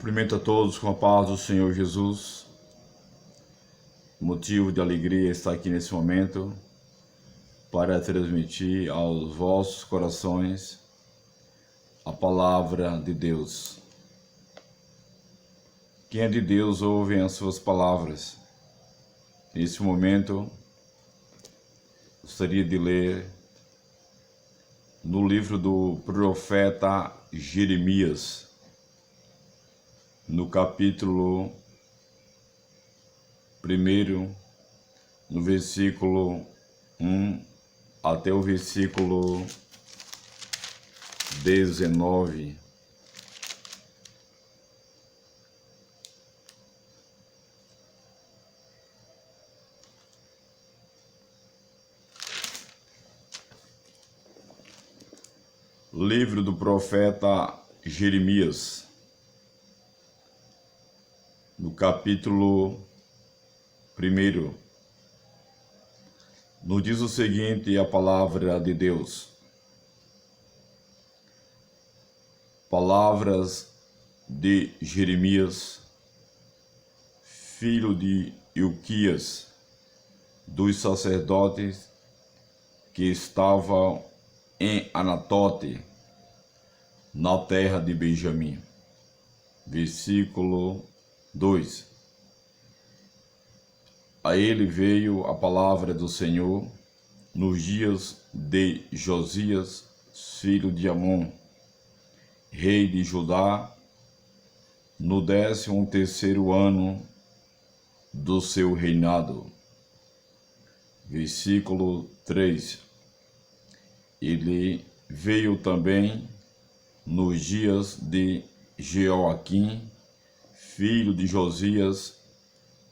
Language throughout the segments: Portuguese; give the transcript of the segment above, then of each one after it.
Cumprimento a todos com a paz do Senhor Jesus. Motivo de alegria estar aqui nesse momento para transmitir aos vossos corações a palavra de Deus. Quem é de Deus ouve as suas palavras. Nesse momento, gostaria de ler no livro do profeta Jeremias, no capítulo 1, no versículo 1 até o versículo 19. Livro do profeta Jeremias, no capítulo 1, nos diz o seguinte a palavra de Deus. Palavras de Jeremias, filho de Ilquias, dos sacerdotes que estavam em Anatote, na terra de Benjamim. Versículo 2. A ele veio a palavra do Senhor nos dias de Josias, filho de Amon, rei de Judá, no 13º ano do seu reinado. Versículo 3. Ele veio também nos dias de Jeoaquim, filho de Josias,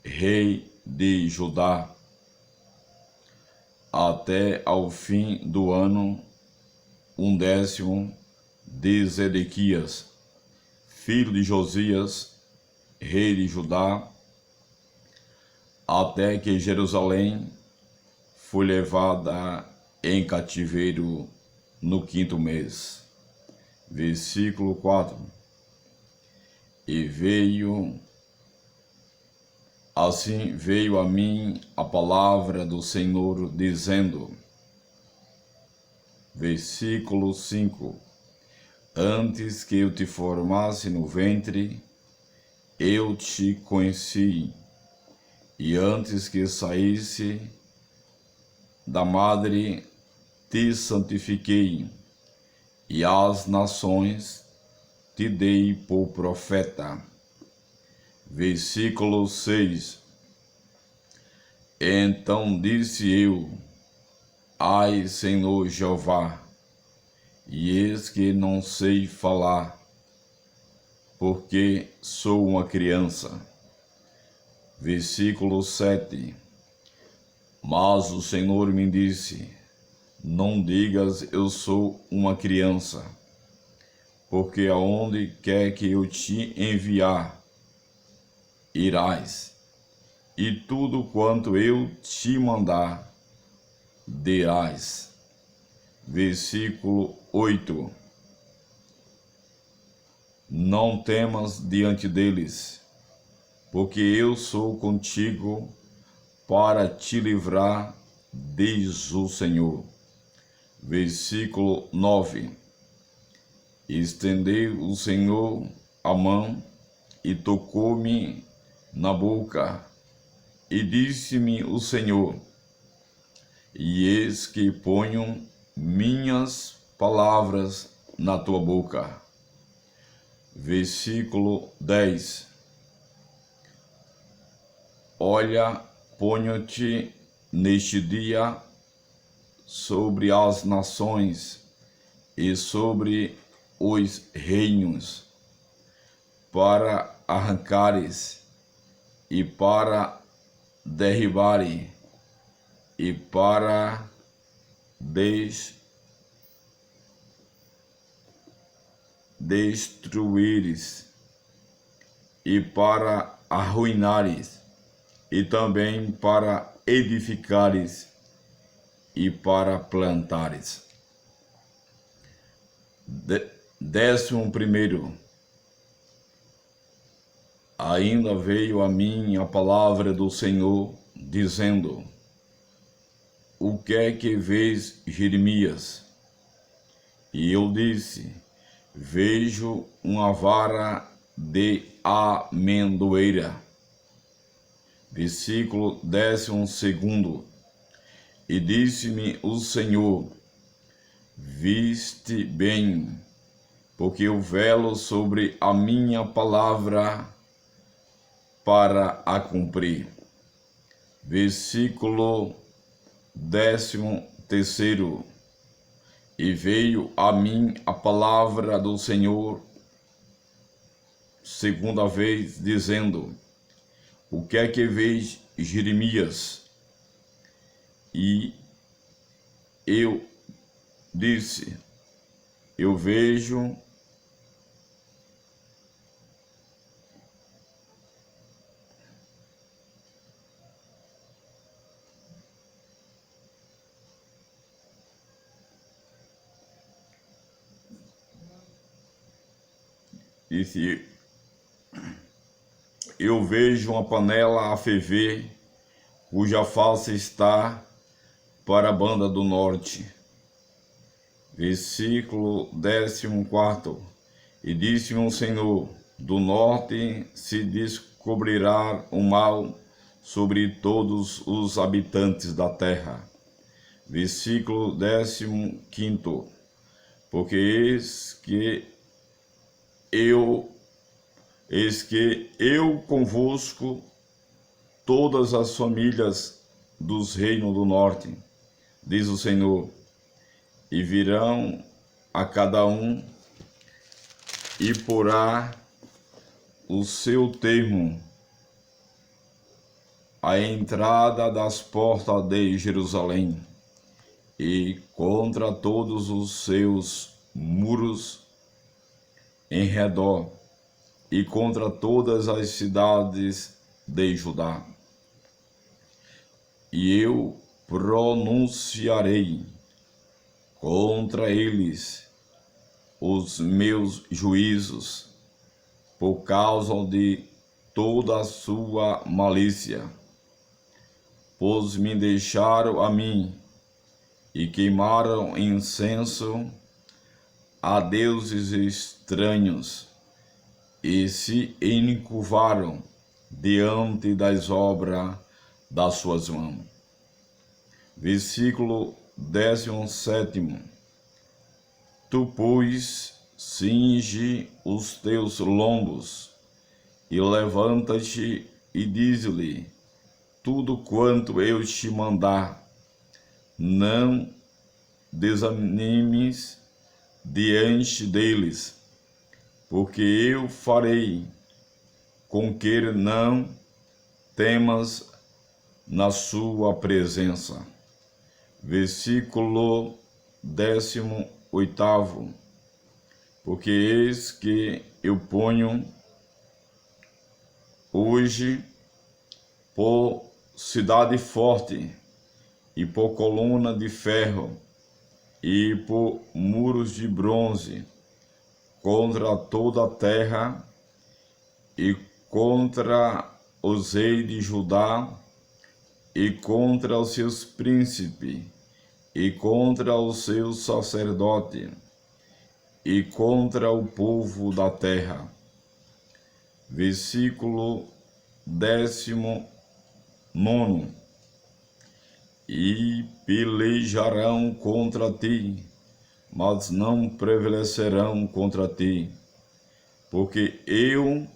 rei de Judá, até ao fim do ano 10º de Zedequias, filho de Josias, rei de Judá, até que Jerusalém foi levada em cativeiro no 5º mês. Versículo 4. E assim veio a mim a palavra do Senhor, dizendo, versículo 5, antes que eu te formasse no ventre, eu te conheci, e antes que saísse da madre, te santifiquei, e às nações te dei por profeta. Versículo 6. Então disse eu, ai, Senhor Jeová, e eis que não sei falar, porque sou uma criança. Versículo 7. Mas o Senhor me disse, não digas eu sou uma criança, porque aonde quer que eu te enviar, irás, e tudo quanto eu te mandar, dirás. Versículo 8. Não temas diante deles, porque eu sou contigo para te livrar, diz o Senhor. Versículo 9. Estendeu o Senhor a mão e tocou-me na boca, e disse-me o Senhor, e eis que ponho minhas palavras na tua boca. Versículo 10. Olha, ponho-te neste dia sobre as nações e sobre os reinos, para arrancares e para derribares e para destruíres e para arruinares e também para edificares e para plantares. 11º. ainda veio a mim a palavra do Senhor, dizendo: O que é que vês, Jeremias? E eu disse: Vejo uma vara de amendoeira. Versículo 12. E disse-me o Senhor: Viste bem, porque eu velo sobre a minha palavra para a cumprir. Versículo 13. E veio a mim a palavra do Senhor segunda vez, dizendo: O que é que vês, Jeremias? E eu disse: Eu vejo uma panela a ferver, cuja face está para a banda do norte. Versículo 14. E disse-me o Senhor: Do norte se descobrirá o mal sobre todos os habitantes da terra. Versículo 15. Porque eis que eu convosco todas as famílias dos reinos do norte, diz o Senhor, e virão a cada um e porá o seu termo à entrada das portas de Jerusalém, e contra todos os seus muros em redor, e contra todas as cidades de Judá. E eu pronunciarei contra eles os meus juízos, por causa de toda a sua malícia, pois me deixaram a mim e queimaram incenso a deuses estranhos, e se encurvaram diante das obras das suas mãos. Versículo 17. Tu, pois, cinge os teus lombos, e levanta-te e diz-lhe tudo quanto eu te mandar. Não desanimes diante deles, porque eu farei com que não temas na sua presença. Versículo 18. Porque eis que eu ponho hoje por cidade forte, e por coluna de ferro, e por muros de bronze, contra toda a terra, e contra os reis de Judá, e contra os seus príncipes, e contra os seus sacerdotes, e contra o povo da terra. Versículo 19. E pelejarão contra ti, mas não prevalecerão contra ti, porque eu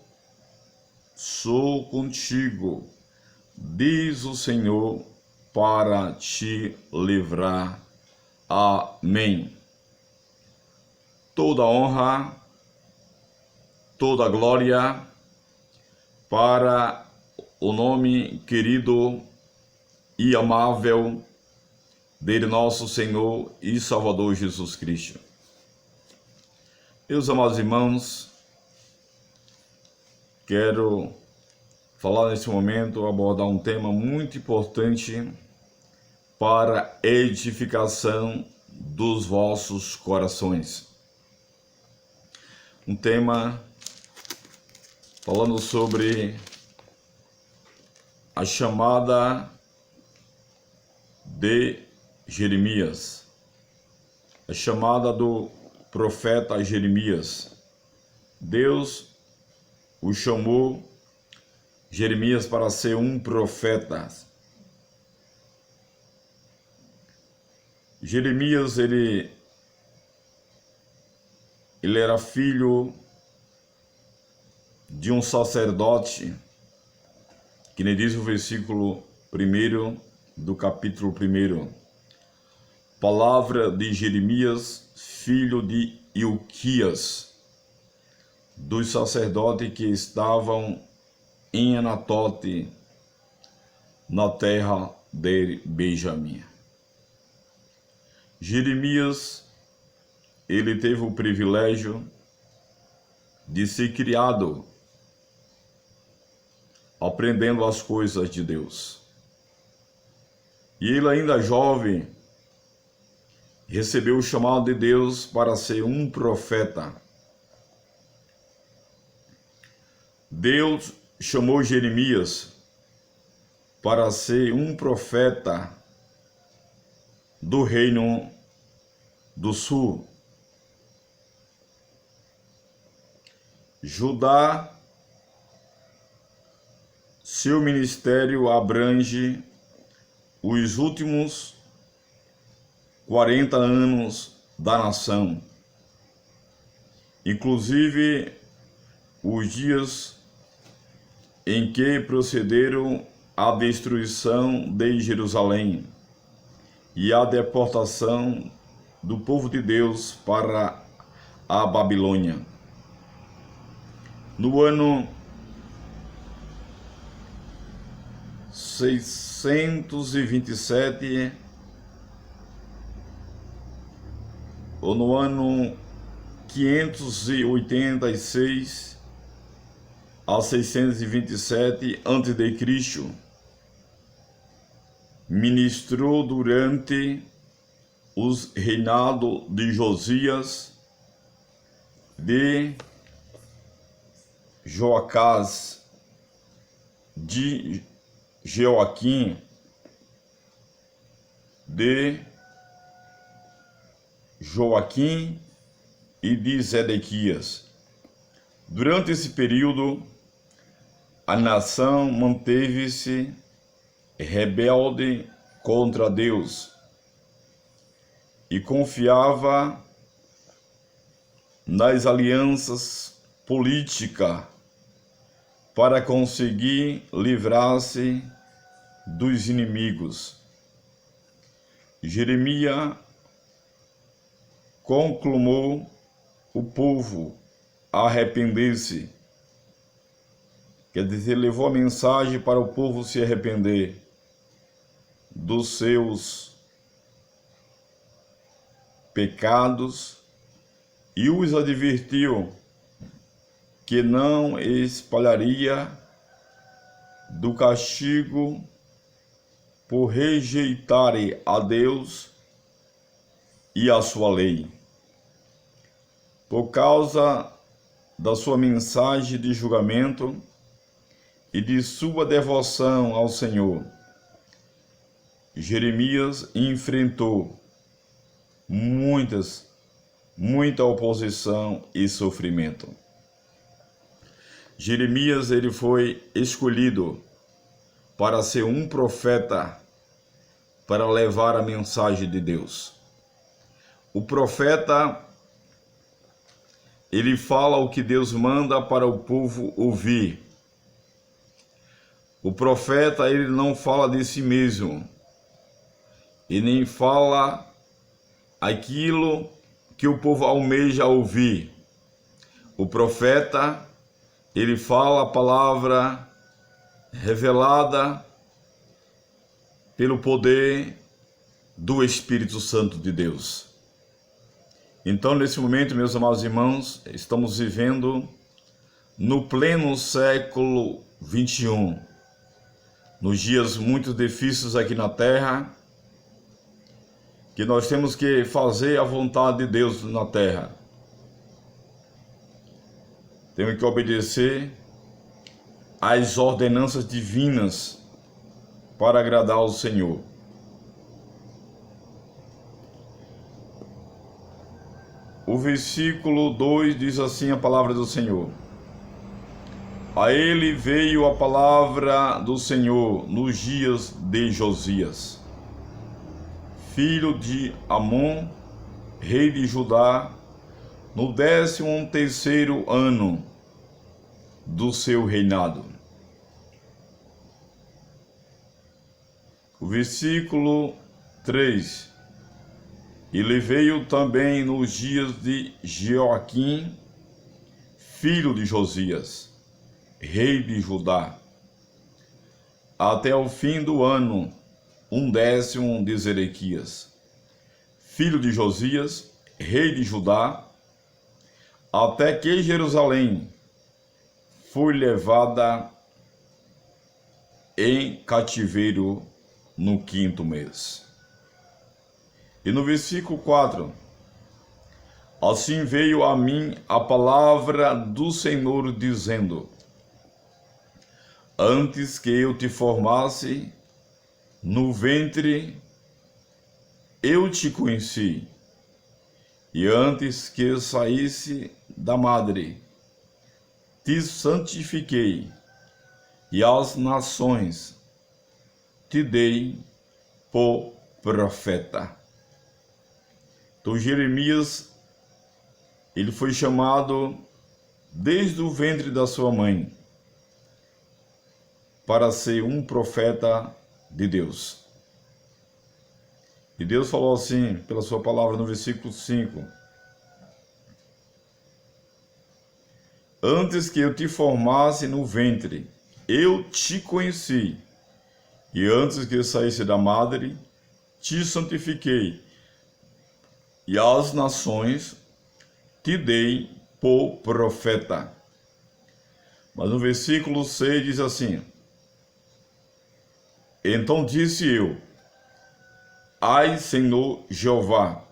sou contigo, diz o Senhor, para te livrar. Amém. Toda honra, toda glória para o nome querido e amável de nosso Senhor e Salvador Jesus Cristo. Meus amados irmãos, quero falar nesse momento, abordar um tema muito importante para edificação dos vossos corações. Um tema falando sobre a chamada de Jeremias, a chamada do profeta Jeremias. Deus o chamou, Jeremias, para ser um profeta. Jeremias, ele era filho de um sacerdote, que nem diz o versículo 1 do capítulo 1. Palavra de Jeremias, filho de Ilquias, dos sacerdotes que estavam em Anatote, na terra de Benjamim. Jeremias, ele teve o privilégio de ser criado aprendendo as coisas de Deus. E ele, ainda jovem, recebeu o chamado de Deus para ser um profeta. Deus chamou Jeremias para ser um profeta do reino do sul. Judá, seu ministério abrange os últimos 40 anos da nação, inclusive os dias em que procederam a destruição de Jerusalém e a deportação do povo de Deus para a Babilônia. No ano 627, ou no ano 586 a 627 a.C., ministrou durante os reinados de Josias, de Joacás, de Joaquim, de Joaquim e de Zedequias. Durante esse período, a nação manteve-se rebelde contra Deus e confiava nas alianças políticas para conseguir livrar-se dos inimigos. Jeremias conclamou o povo a arrepender-se, quer dizer, levou a mensagem para o povo se arrepender dos seus pecados e os advertiu que não espalharia do castigo por rejeitarem a Deus e a sua lei. Por causa da sua mensagem de julgamento e de sua devoção ao Senhor, Jeremias enfrentou muita oposição e sofrimento. Jeremias, ele foi escolhido para ser um profeta, para levar a mensagem de Deus. O profeta, ele fala o que Deus manda para o povo ouvir. O profeta, ele não fala de si mesmo, e nem fala aquilo que o povo almeja ouvir. O profeta, ele fala a palavra revelada pelo poder do Espírito Santo de Deus. Então, nesse momento, meus amados irmãos, estamos vivendo no pleno século 21, nos dias muito difíceis aqui na Terra, que nós temos que fazer a vontade de Deus na Terra. Temos que obedecer as ordenanças divinas para agradar ao Senhor. O versículo 2 diz assim a palavra do Senhor: a ele veio a palavra do Senhor nos dias de Josias, filho de Amon, rei de Judá, no 13º ano do seu reinado. O versículo 3: ele veio também nos dias de Joaquim, filho de Josias, rei de Judá, até o fim do ano 10º de Zedequias, filho de Josias, rei de Judá, até que Jerusalém foi levada em cativeiro no 5º mês. E no versículo 4: assim veio a mim a palavra do Senhor, dizendo: antes que eu te formasse no ventre, eu te conheci, e antes que eu saísse da madre, te santifiquei, e às nações te dei por profeta. Então Jeremias, ele foi chamado desde o ventre da sua mãe para ser um profeta de Deus. E Deus falou assim, pela sua palavra no versículo 5: antes que eu te formasse no ventre, eu te conheci, e antes que eu saísse da madre, te santifiquei, e às nações te dei por profeta. Mas no versículo 6 diz assim: então disse eu: ai, Senhor Jeová,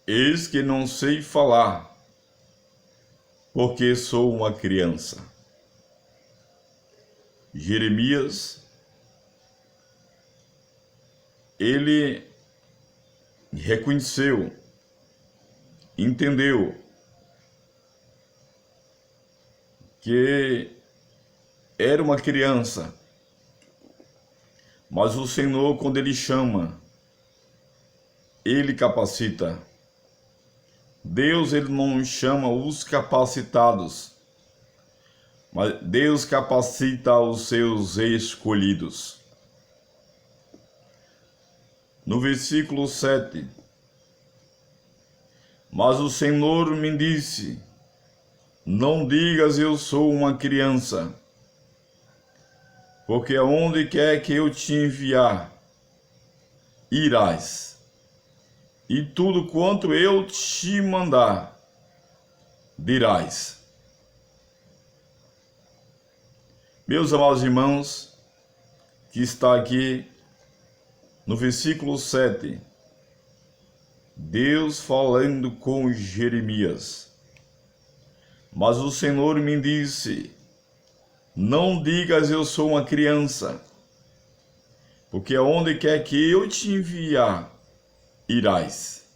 eis que não sei falar, porque sou uma criança. Jeremias, ele reconheceu, entendeu que era uma criança, mas o Senhor, quando ele chama, ele capacita. Deus, ele não chama os capacitados, mas Deus capacita os seus escolhidos. No versículo 7: mas o Senhor me disse: não digas eu sou uma criança, porque aonde quer que eu te enviar, irás, e tudo quanto eu te mandar, dirás. Meus amados irmãos, que está aqui no versículo 7, Deus falando com Jeremias: mas o Senhor me disse: não digas eu sou uma criança, porque aonde quer que eu te enviar, irás,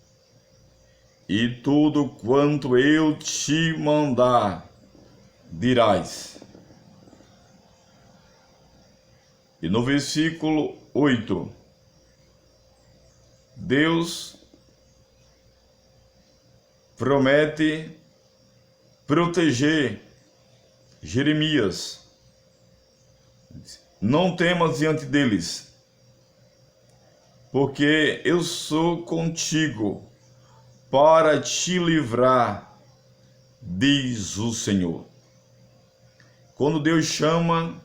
e tudo quanto eu te mandar, dirás. E no versículo 8, Deus promete proteger Jeremias. Não temas diante deles, porque eu sou contigo para te livrar, diz o Senhor. Quando Deus chama,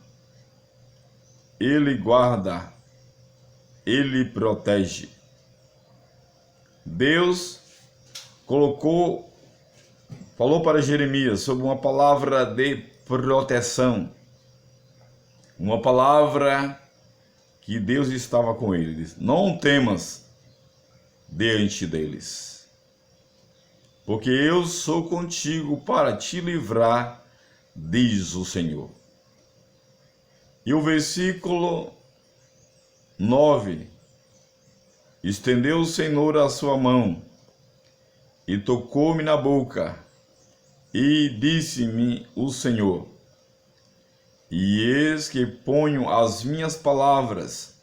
Ele guarda, Ele protege. Deus falou para Jeremias sobre uma palavra de proteção, uma palavra que Deus estava com ele. Ele disse: não temas diante deles, porque eu sou contigo para te livrar, diz o Senhor. E o versículo 9: estendeu o Senhor a sua mão e tocou-me na boca, e disse-me o Senhor: e eis que ponho as minhas palavras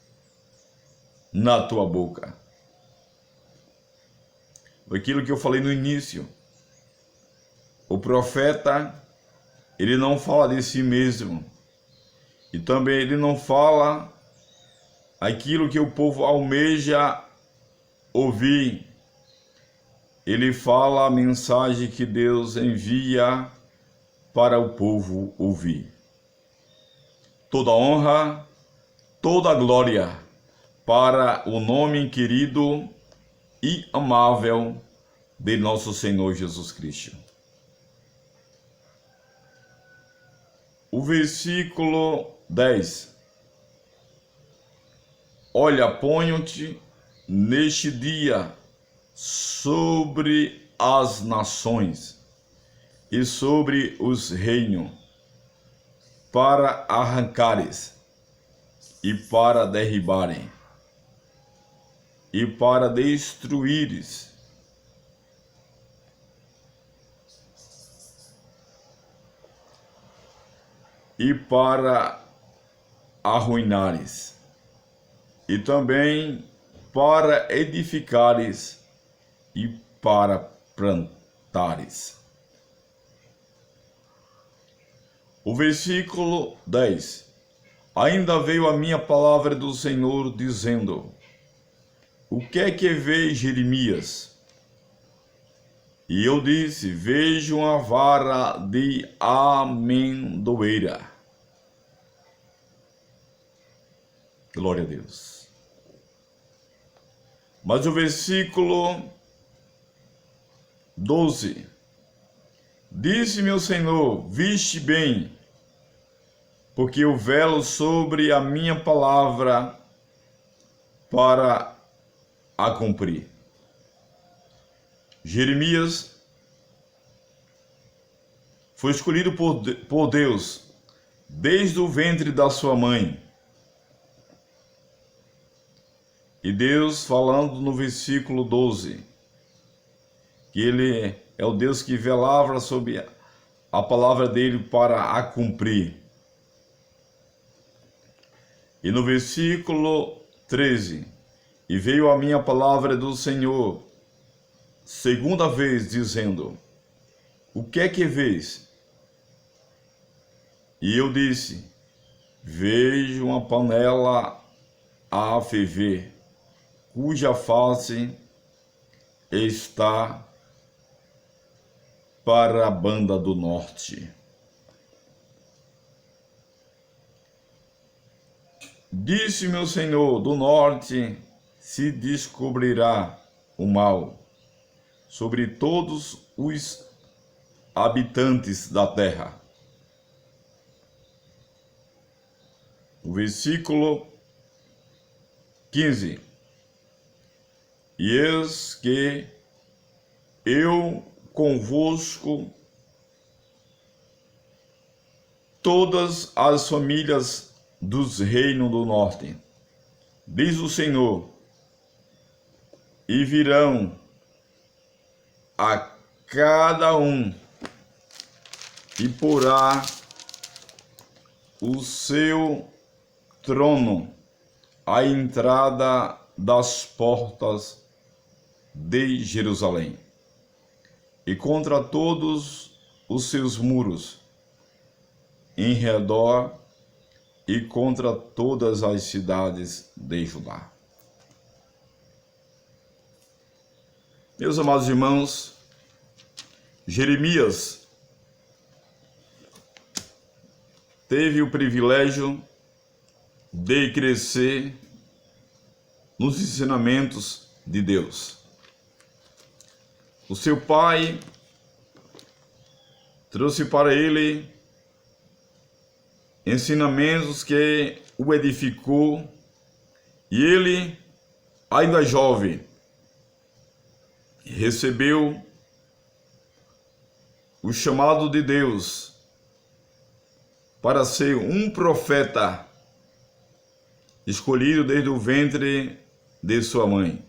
na tua boca. Aquilo que eu falei no início, o profeta, ele não fala de si mesmo, e também ele não fala aquilo que o povo almeja ouvir. Ele fala a mensagem que Deus envia para o povo ouvir. Toda honra, toda glória para o nome querido e amável de nosso Senhor Jesus Cristo. O versículo 10: olha, ponho-te neste dia sobre as nações e sobre os reinos, para arrancares e para derribarem e para destruíres, e para arruinares, e também para edificares e para plantares. O versículo 10: ainda veio a minha palavra do Senhor, dizendo: o que é que vê Jeremias? E eu disse: vejo uma vara de amendoeira. Glória a Deus. Mas o versículo 12: disse-me o Senhor: viste bem, porque eu velo sobre a minha palavra para a cumprir. Jeremias foi escolhido por Deus desde o ventre da sua mãe. E Deus, falando no versículo 12, que Ele é o Deus que velava sobre a palavra dele para a cumprir. E no versículo 13: e veio a minha palavra do Senhor segunda vez, dizendo: o que é que vês? E eu disse: vejo uma panela a ferver, cuja face está para a banda do norte. Disse-me o Senhor: do norte se descobrirá o mal sobre todos os habitantes da terra. O versículo 15: e eis que eu convosco todas as famílias dos reinos do norte, diz o Senhor, e virão a cada um e porá o seu trono à entrada das portas de Jerusalém, e contra todos os seus muros em redor, e contra todas as cidades de Judá. Meus amados irmãos, Jeremias teve o privilégio de crescer nos ensinamentos de Deus. O seu pai trouxe para ele ensinamentos que o edificou, e ele, ainda jovem, recebeu o chamado de Deus para ser um profeta escolhido desde o ventre de sua mãe.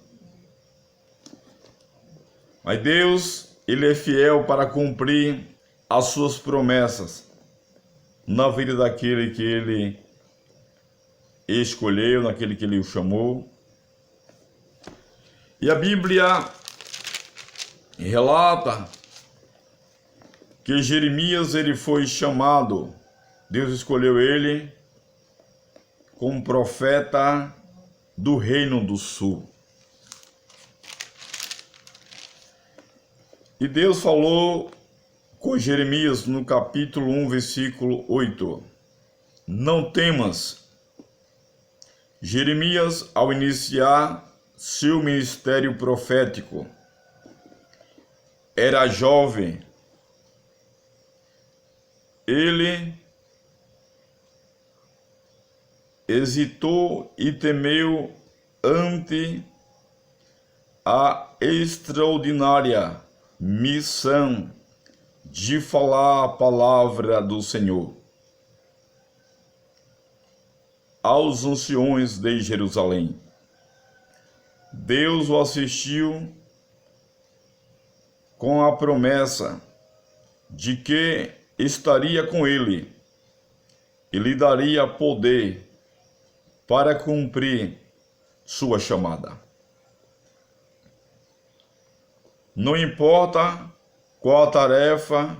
Mas Deus, Ele é fiel para cumprir as suas promessas na vida daquele que Ele escolheu, naquele que Ele o chamou. E a Bíblia relata que Jeremias ele foi chamado, Deus escolheu ele como profeta do Reino do Sul. E Deus falou com Jeremias no capítulo 1, versículo 8. Não temas. Jeremias, ao iniciar seu ministério profético, era jovem. Ele hesitou e temeu ante a extraordinária missão de falar a palavra do Senhor aos anciões de Jerusalém. Deus o assistiu com a promessa de que estaria com ele e lhe daria poder para cumprir sua chamada. Não importa qual a tarefa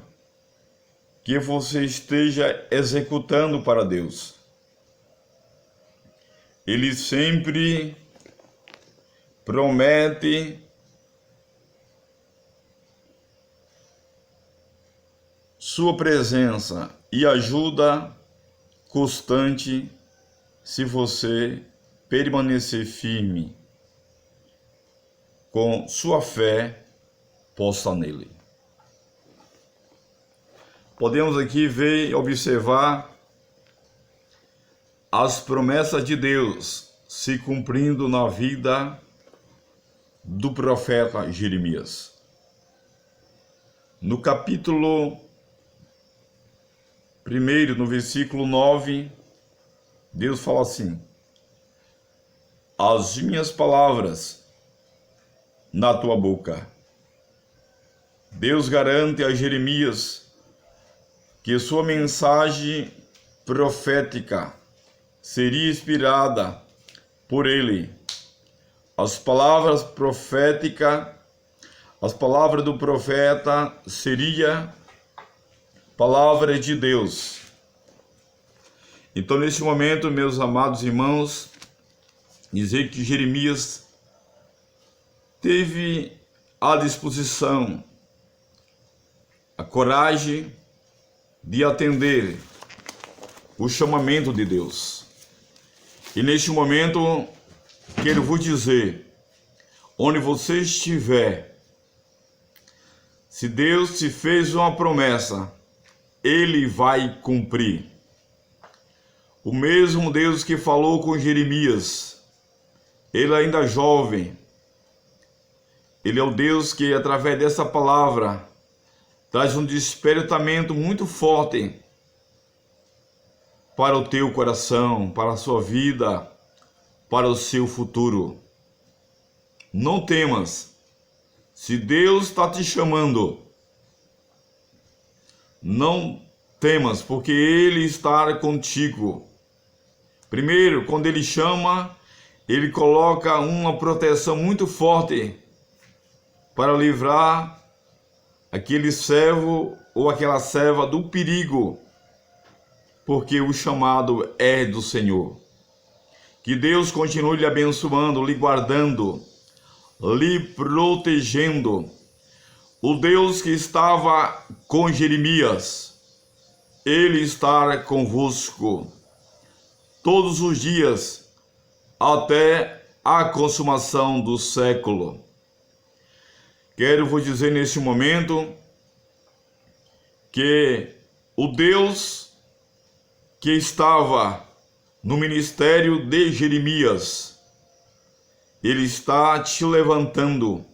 que você esteja executando para Deus, Ele sempre promete sua presença e ajuda constante se você permanecer firme com sua fé posta nele. Podemos aqui ver e observar as promessas de Deus se cumprindo na vida do profeta Jeremias. No capítulo 1, no versículo 9, Deus fala assim: as minhas palavras na tua boca. Deus garante a Jeremias que sua mensagem profética seria inspirada por ele. As palavras proféticas, as palavras do profeta seria palavra de Deus. Então, neste momento, meus amados irmãos, dizer que Jeremias teve à disposição a coragem de atender o chamamento de Deus. E neste momento, quero vos dizer, onde você estiver, se Deus te fez uma promessa, Ele vai cumprir. O mesmo Deus que falou com Jeremias, Ele ainda jovem, Ele é o Deus que, através dessa palavra, traz um despertamento muito forte para o teu coração, para a sua vida, para o seu futuro. Não temas. Se Deus está te chamando, não temas, porque Ele está contigo. Primeiro, quando Ele chama, Ele coloca uma proteção muito forte para livrar aquele servo ou aquela serva do perigo, porque o chamado é do Senhor. Que Deus continue lhe abençoando, lhe guardando, lhe protegendo. O Deus que estava com Jeremias, Ele está convosco todos os dias, até a consumação do século. Quero vos dizer neste momento que o Deus que estava no ministério de Jeremias, Ele está te levantando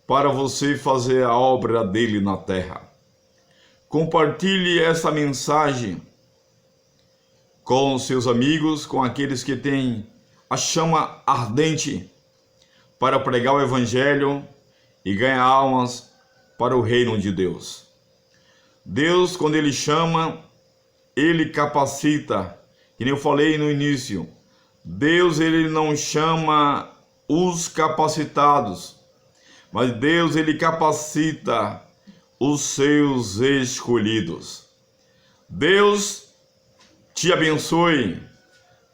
para você fazer a obra dele na terra. Compartilhe essa mensagem com seus amigos, com aqueles que têm a chama ardente para pregar o Evangelho e ganhar almas para o reino de Deus. Deus, quando Ele chama, Ele capacita. Que nem eu falei no início, Deus, Ele não chama os capacitados, mas Deus, Ele capacita os seus escolhidos. Deus te abençoe,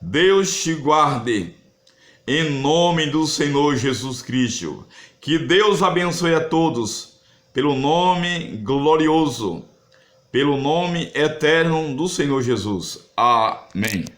Deus te guarde, em nome do Senhor Jesus Cristo. Que Deus abençoe a todos, pelo nome glorioso, pelo nome eterno do Senhor Jesus. Amém.